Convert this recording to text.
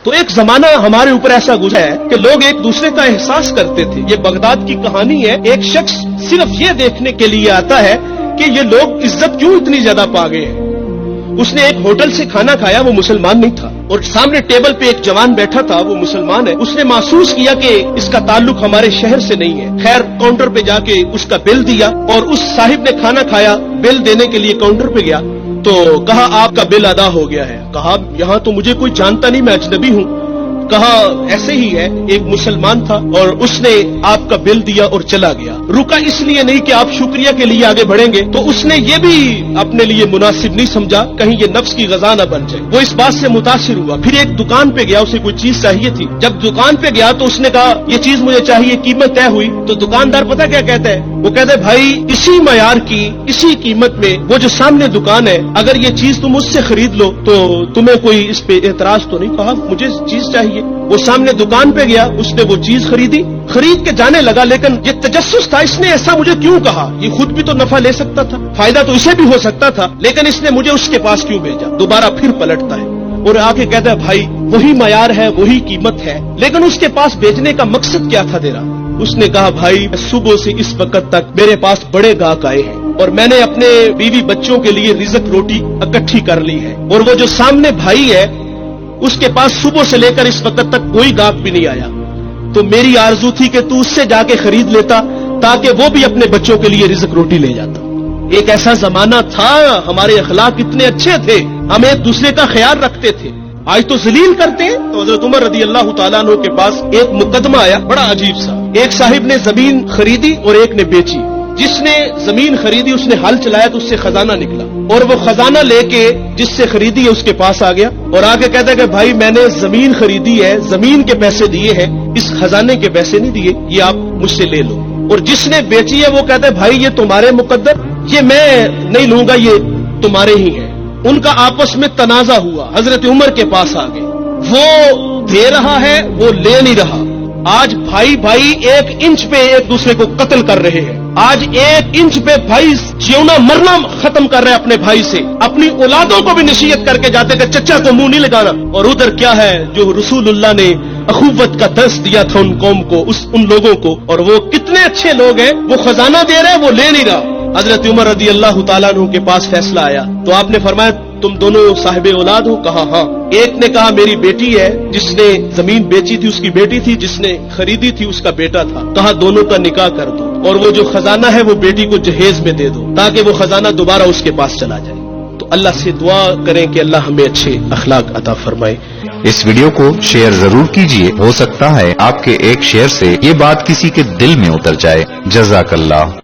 تو ایک जमाना हमारे ऊपर ऐसा गुजरा है कि लोग एक दूसरे का एहसास करते थे। ये बगदाद की कहानी है। एक शख्स सिर्फ ये देखने के लिए आता है कि ये लोग इज्जत क्यों इतनी ज्यादा पा गए हैं। उसने एक होटल से खाना खाया, वो मुसलमान नहीं था, और सामने टेबल पे एक जवान बैठा था, वो मुसलमान है। उसने महसूस किया कि इसका ताल्लुक हमारे शहर से नहीं है। खैर काउंटर पे जाके उसका बिल दिया, और उस साहिब ने खाना खाया, बिल देने के लिए काउंटर पे गया तो कहा आपका बिल अदा हो गया है। कहा यहाँ तो मुझे कोई जानता नहीं, मैं अजनबी हूँ। कहा ऐसे ही है, एक मुसलमान था और उसने आपका बिल दिया और चला गया। रुका इसलिए नहीं कि आप शुक्रिया के लिए आगे बढ़ेंगे, तो उसने ये भी अपने लिए मुनासिब नहीं समझा कहीं ये नफ्स की गजा न बन जाए। वो इस बात से मुतासिर हुआ। फिर एक दुकान पे गया, उसे कोई चीज चाहिए थी। जब दुकान पे गया तो उसने कहा ये चीज मुझे चाहिए, कीमत तय हुई। तो दुकानदार पता क्या कहता है, वो कहता है भाई इसी मयार की इसी कीमत में वो जो सामने दुकान है, अगर ये चीज तुम उससे खरीद लो तो तुम्हें कोई इस पे एतराज तो नहीं। कहा मुझे चीज चाहिए। वो सामने दुकान पे गया, उसने वो चीज खरीदी, खरीद के जाने लगा। लेकिन ये तजस्सुस था, इसने ऐसा मुझे क्यों कहा, ये खुद भी तो नफा ले सकता था, फायदा तो इसे भी हो सकता था, लेकिन इसने मुझे उसके पास क्यों भेजा। दोबारा फिर पलटता है और आके कहता है भाई वही मयार है, वही कीमत है, लेकिन उसके पास भेजने का मकसद क्या था तेरा। उसने कहा भाई सुबह से इस वक्त तक मेरे पास बड़े गाहक आए हैं और मैंने अपने बीवी बच्चों के लिए रिज़्क रोटी इकट्ठी कर ली है, और वो जो सामने भाई है उसके पास सुबह से लेकर इस वक्त तक कोई गाहक भी नहीं आया। तो मेरी आरजू थी कि तू उससे जाके खरीद लेता ताकि वो भी अपने बच्चों के लिए रिज़्क रोटी ले जाता। एक ऐसा जमाना था, हमारे अखलाक इतने अच्छे थे, हम एक दूसरे का ख्याल रखते थे। आज तो जलील करते हैं। तो हजरत उमर रदी अल्लाह तआला अन्हु के पास एक मुकदमा आया, बड़ा अजीब सा। एक साहिब ने जमीन खरीदी और एक ने बेची। जिसने जमीन खरीदी उसने हल चलाया तो उससे खजाना निकला, और वो खजाना लेके जिससे खरीदी है उसके पास आ गया और आके कहता है कि भाई मैंने जमीन खरीदी है, जमीन के पैसे दिए हैं, इस खजाने के पैसे नहीं दिए, ये आप मुझसे ले लो। और जिसने बेची है वो कहता है भाई ये तुम्हारे मुकद्दर, ये मैं नहीं लूंगा, ये तुम्हारे ही है। उनका आपस में तनाजा हुआ, हजरत उमर के पास आ गए। वो दे रहा है, वो ले नहीं रहा। आज भाई भाई 1 इंच पे एक दूसरे को कत्ल कर रहे हैं। आज 1 इंच पे भाई जीना मरना खत्म कर रहे हैं अपने भाई से। अपनी औलादों को भी नसीहत करके जाते कि चचा को मुंह नहीं लगाना। और उधर क्या है जो रसूलुल्लाह ने अखुवत का दर्स दिया था उन कौम को, उन लोगों को, और वो कितने अच्छे लोग हैं, वो खजाना दे रहे हैं, वो ले नहीं रहा। हजरत उमर रदी अल्लाह तआला अन्हु के पास फैसला आया तो आपने फरमाया तुम दोनों साहिबे औलाद हो। कहा हाँ। एक ने कहा मेरी बेटी है, जिसने जमीन बेची थी उसकी बेटी थी, जिसने खरीदी थी उसका बेटा था। कहा दोनों का निकाह कर दो और वो जो खजाना है वो बेटी को जहेज में दे दो ताकि वो खजाना दोबारा उसके पास चला जाए। तो अल्लाह से दुआ करें कि अल्लाह हमें अच्छे अखलाक अता फरमाए। इस वीडियो को शेयर जरूर कीजिए, हो सकता है आपके एक शेयर से ये बात किसी के दिल में उतर जाए। जज़ाकल्लाह।